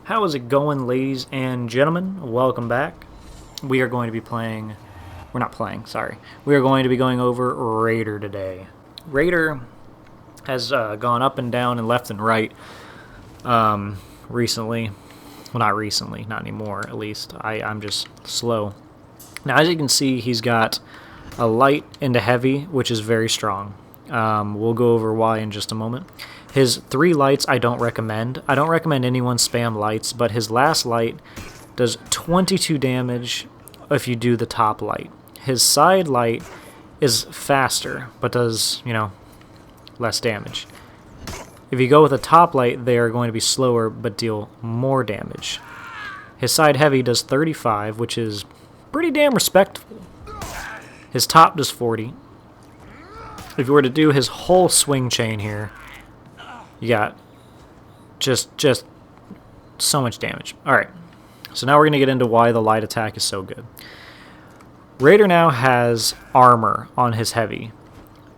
How is it going, ladies and gentlemen? Welcome back. We are going to be playing... We're not playing, sorry. We are going to be going over Raider today. Raider has gone up and down and left and right recently. Well, not recently, not anymore, at least. I'm just slow. Now, as you can see, he's got a light into heavy, which is very strong. We'll go over why in just a moment. His 3 lights I don't recommend. I don't recommend anyone spam lights, but his last light does 22 damage if you do the top light. His side light is faster, but does, less damage. If you go with a top light, they are going to be slower, but deal more damage. His side heavy does 35, which is pretty damn respectable. His top does 40. If you were to do his whole swing chain here, you got just so much damage. Alright, so now we're going to get into why the light attack is so good. Raider now has armor on his heavy.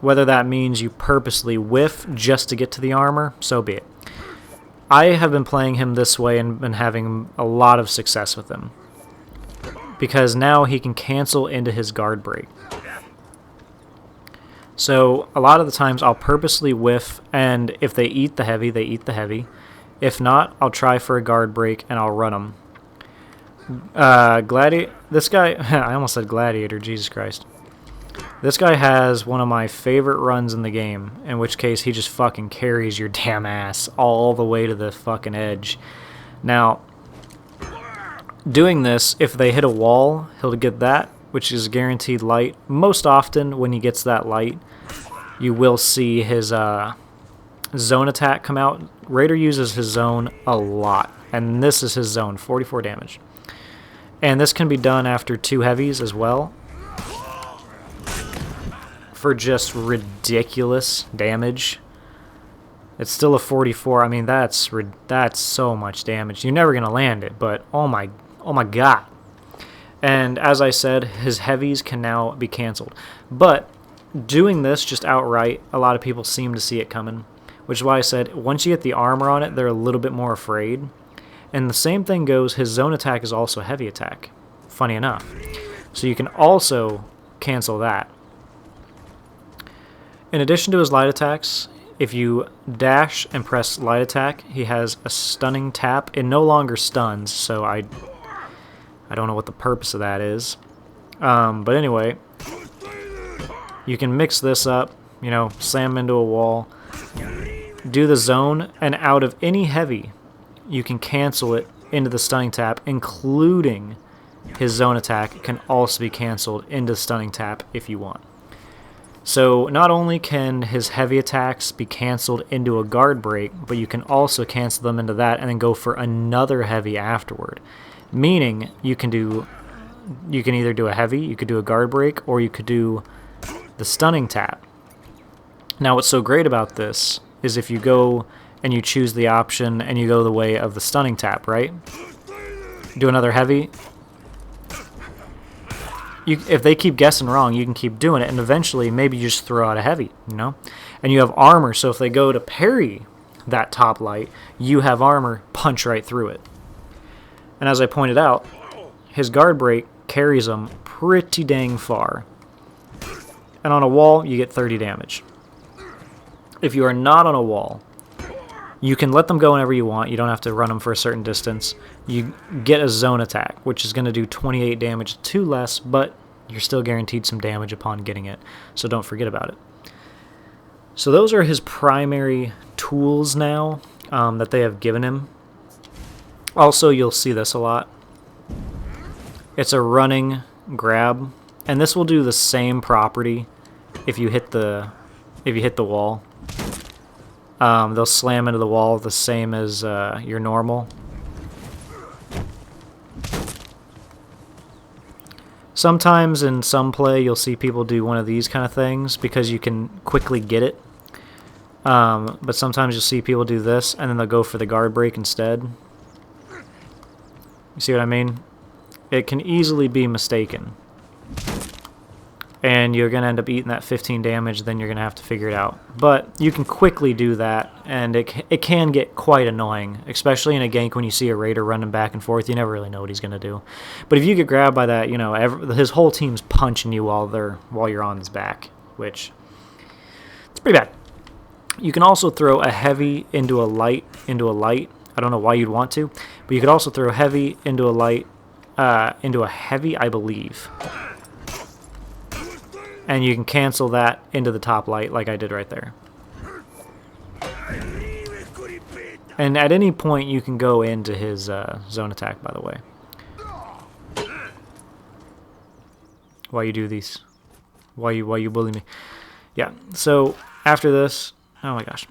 Whether that means you purposely whiff just to get to the armor, so be it. I have been playing him this way and been having a lot of success with him, because now he can cancel into his guard break. So a lot of the times I'll purposely whiff, and if they eat the heavy, they eat the heavy. If not, I'll try for a guard break and I'll run them. This guy, I almost said Gladiator, Jesus Christ. This guy has one of my favorite runs in the game, in which case he just fucking carries your damn ass all the way to the fucking edge. Now, doing this, if they hit a wall, he'll get that, which is guaranteed light. Most often, when he gets that light, you will see his zone attack come out. Raider uses his zone a lot, and this is his zone, 44 damage. And this can be done after 2 heavies as well, for just ridiculous damage. It's still a 44. I mean, that's so much damage. You're never gonna land it, but oh my god. And as I said, his heavies can now be canceled. But doing this just outright, a lot of people seem to see it coming, which is why I said once you get the armor on it, they're a little bit more afraid. And the same thing goes, his zone attack is also heavy attack, funny enough. So you can also cancel that. In addition to his light attacks, if you dash and press light attack, he has a stunning tap. It no longer stuns, so I don't know what the purpose of that is. But anyway, you can mix this up, slam into a wall, do the zone, and out of any heavy, you can cancel it into the stunning tap, including his zone attack can also be canceled into stunning tap if you want. So not only can his heavy attacks be canceled into a guard break, but you can also cancel them into that and then go for another heavy afterward. Meaning you can either do a heavy, you could do a guard break, or you could do the stunning tap. Now what's so great about this is if you go and you choose the option and you go the way of the stunning tap, right? Do another heavy. If they keep guessing wrong, you can keep doing it, and eventually maybe you just throw out a heavy, And you have armor, so if they go to parry that top light, you have armor, punch right through it. And as I pointed out, his guard break carries him pretty dang far. And on a wall, you get 30 damage. If you are not on a wall, you can let them go whenever you want. You don't have to run them for a certain distance. You get a zone attack, which is going to do 28 damage, 2 less, but you're still guaranteed some damage upon getting it, so don't forget about it. So those are his primary tools now that they have given him. Also, you'll see this a lot. It's a running grab, and this will do the same property if you hit the wall. They'll slam into the wall the same as your normal. Sometimes in some play you'll see people do one of these kind of things because you can quickly get it. But sometimes you'll see people do this and then they'll go for the guard break instead. You see what I mean? It can easily be mistaken. and you're going to end up eating that 15 damage, then you're going to have to figure it out. But you can quickly do that, and it can get quite annoying, especially in a gank when you see a raider running back and forth. You never really know what he's going to do. But if you get grabbed by that, you know, his whole team's punching you while you're on his back, which it's pretty bad. You can also throw a heavy into a light. I don't know why you'd want to, but you could also throw heavy into a light, into a heavy, I believe. And you can cancel that into the top light like I did right there. And at any point you can go into his zone attack, by the way. Why you do these? Why you bully me? Yeah, so after this, oh my gosh.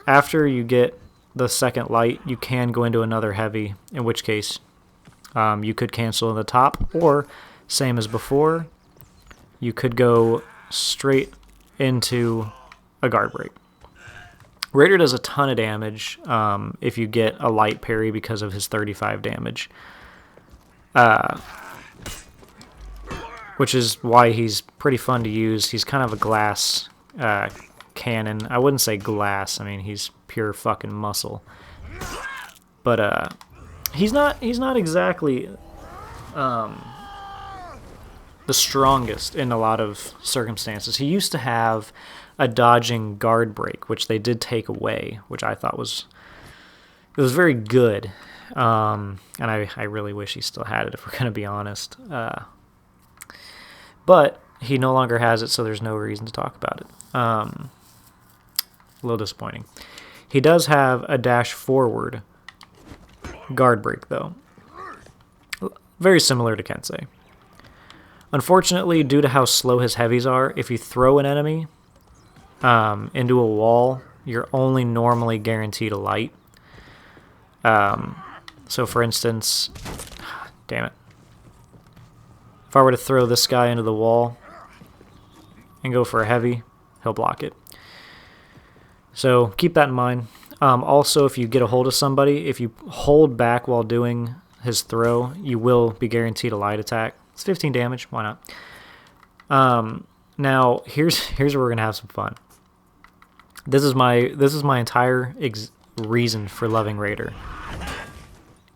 After you get the second light, you can go into another heavy, in which case you could cancel the top, or same as before, you could go straight into a guard break. Raider does a ton of damage if you get a light parry because of his 35 damage. Which is why he's pretty fun to use. He's kind of a glass cannon. I wouldn't say glass. I mean, he's pure fucking muscle. But he's not exactly the strongest in a lot of circumstances. He used to have a dodging guard break, which they did take away, which I thought was very good. And I really wish he still had it, if we're going to be honest. But he no longer has it, so there's no reason to talk about it. A little disappointing. He does have a dash forward guard break, though. Very similar to Kensei. Unfortunately, due to how slow his heavies are, if you throw an enemy into a wall, you're only normally guaranteed a light. So for instance, damn it. If I were to throw this guy into the wall and go for a heavy, he'll block it. So keep that in mind. Also, if you get a hold of somebody, if you hold back while doing his throw, you will be guaranteed a light attack. It's 15 damage. Why not? Now here's where we're gonna have some fun. This is my entire reason for loving Raider.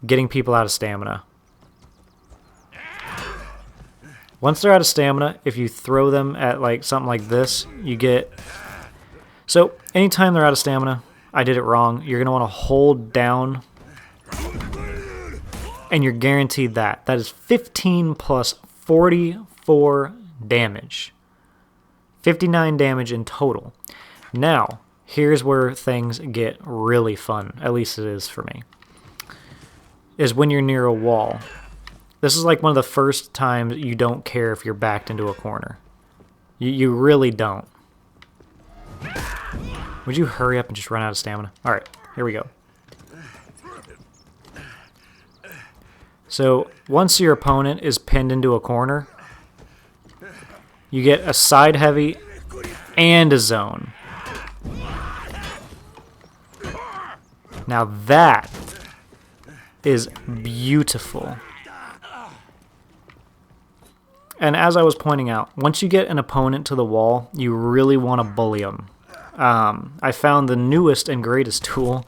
Getting people out of stamina. Once they're out of stamina, if you throw them at like something like this, you get... So anytime they're out of stamina, I did it wrong. You're gonna want to hold down, and you're guaranteed that. That is 15 plus 44 damage. 59 damage in total. Now, here's where things get really fun. At least it is for me. Is when you're near a wall. This is like one of the first times you don't care if you're backed into a corner. You really don't. Would you hurry up and just run out of stamina? Alright, here we go. So, once your opponent is pinned into a corner, you get a side heavy and a zone. Now that is beautiful. And as I was pointing out, once you get an opponent to the wall, you really want to bully them. I found the newest and greatest tool.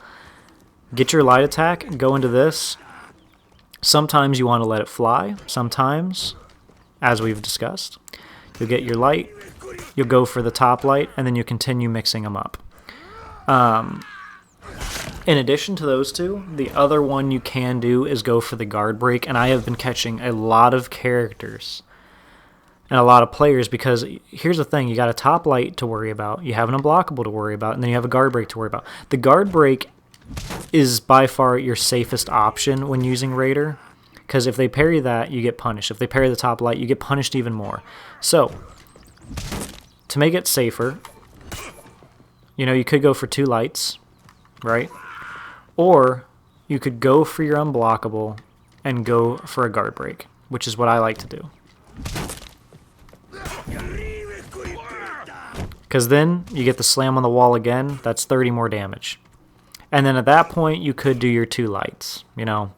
Get your light attack, go into this. Sometimes you want to let it fly. Sometimes, as we've discussed, you'll get your light, you'll go for the top light, and then you continue mixing them up. In addition to those two, the other one you can do is go for the guard break, and I have been catching a lot of characters and a lot of players, because here's the thing, you got a top light to worry about, you have an unblockable to worry about, and then you have a guard break to worry about. The guard break is by far your safest option when using Raider, because if they parry that, you get punished. If they parry the top light, you get punished even more. So, to make it safer, you know, you could go for 2 lights, right? Or you could go for your unblockable and go for a guard break, which is what I like to do. Because then you get the slam on the wall again, that's 30 more damage. And then at that point, you could do your 2 lights, you know,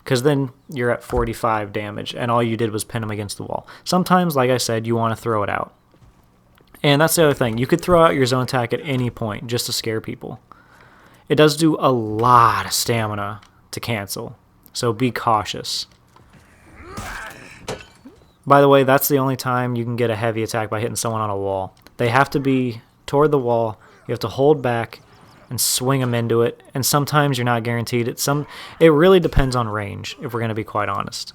because then you're at 45 damage, and all you did was pin him against the wall. Sometimes, like I said, you want to throw it out. And that's the other thing. You could throw out your zone attack at any point just to scare people. It does do a lot of stamina to cancel, so be cautious. By the way, that's the only time you can get a heavy attack by hitting someone on a wall. They have to be toward the wall. You have to hold back and swing them into it, and sometimes you're not guaranteed. It really depends on range, if we're going to be quite honest.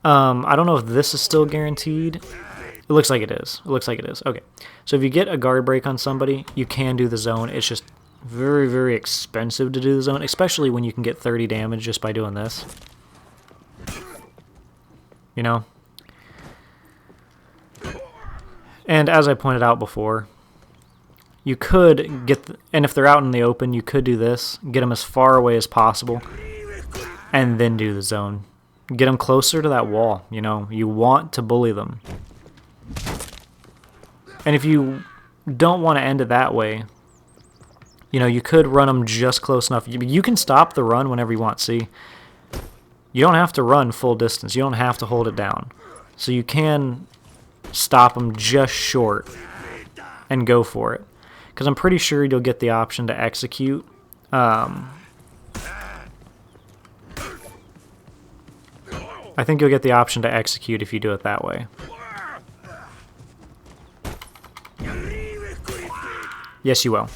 I don't know if this is still guaranteed. It looks like it is. It looks like it is. Okay, so if you get a guard break on somebody, you can do the zone. It's just very, very expensive to do the zone, especially when you can get 30 damage just by doing this. You know? And as I pointed out before, you could get, and if they're out in the open, you could do this. Get them as far away as possible, and then do the zone. Get them closer to that wall, you know? You want to bully them. And if you don't want to end it that way, you know, you could run them just close enough. You can stop the run whenever you want. See, you don't have to run full distance. You don't have to hold it down. So you can stop them just short and go for it. Because I'm pretty sure you'll get the option to execute. I think you'll get the option to execute if you do it that way. Yes, you will.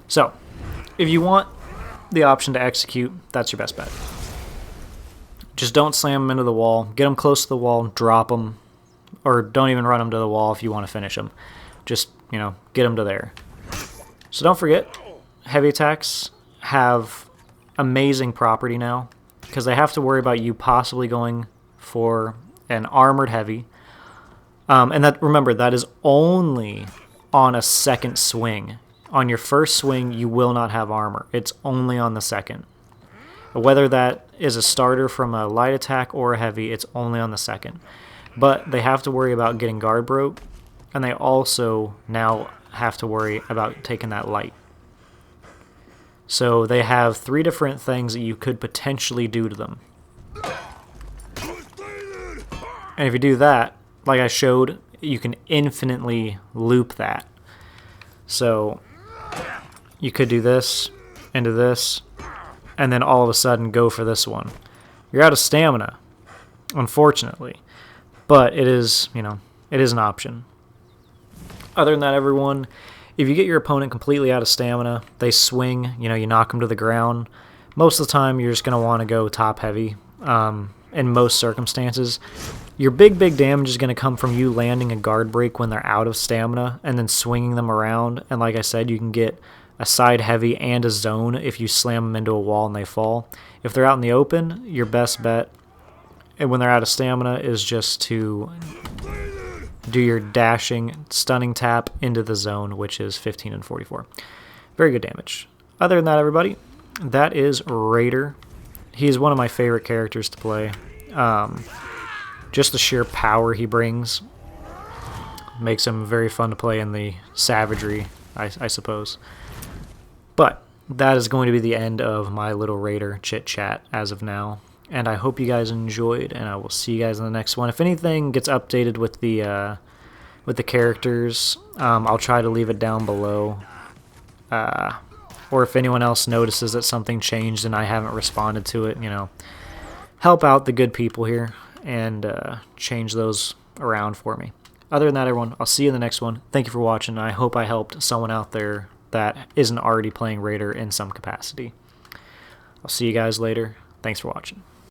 So, if you want the option to execute, that's your best bet. Just don't slam them into the wall. Get them close to the wall, drop them, or don't even run them to the wall if you want to finish them. Just, you know, get them to there. So don't forget, heavy attacks have amazing property now, because they have to worry about you possibly going for an armored heavy. And that, remember, that is only on a second swing. On your first swing, you will not have armor. It's only on the second. Whether that is a starter from a light attack or a heavy, it's only on the second. But they have to worry about getting guard broke, and they also now have to worry about taking that light. So they have 3 different things that you could potentially do to them. And if you do that, like I showed, you can infinitely loop that. So you could do this, into this, and then all of a sudden go for this one. You're out of stamina, unfortunately. But it is, you know, it is an option. Other than that, everyone, if you get your opponent completely out of stamina, they swing, you know, you knock them to the ground. Most of the time, you're just going to want to go top heavy. In most circumstances, your big damage is going to come from you landing a guard break when they're out of stamina and then swinging them around. And like I said, you can get a side heavy and a zone if you slam them into a wall and they fall. If they're out in the open, your best bet, and when they're out of stamina, is just to do your dashing, stunning tap into the zone, which is 15 and 44. Very good damage. Other than that, everybody, that is Raider. He's one of my favorite characters to play. Just the sheer power he brings makes him very fun to play in the savagery, I suppose. But that is going to be the end of my little Raider chit-chat as of now. And I hope you guys enjoyed, and I will see you guys in the next one. If anything gets updated with the characters, I'll try to leave it down below. Or if anyone else notices that something changed and I haven't responded to it, you know, help out the good people here and change those around for me. Other than that, everyone, I'll see you in the next one. Thank you for watching. I hope I helped someone out there that isn't already playing Raider in some capacity. I'll see you guys later. Thanks for watching.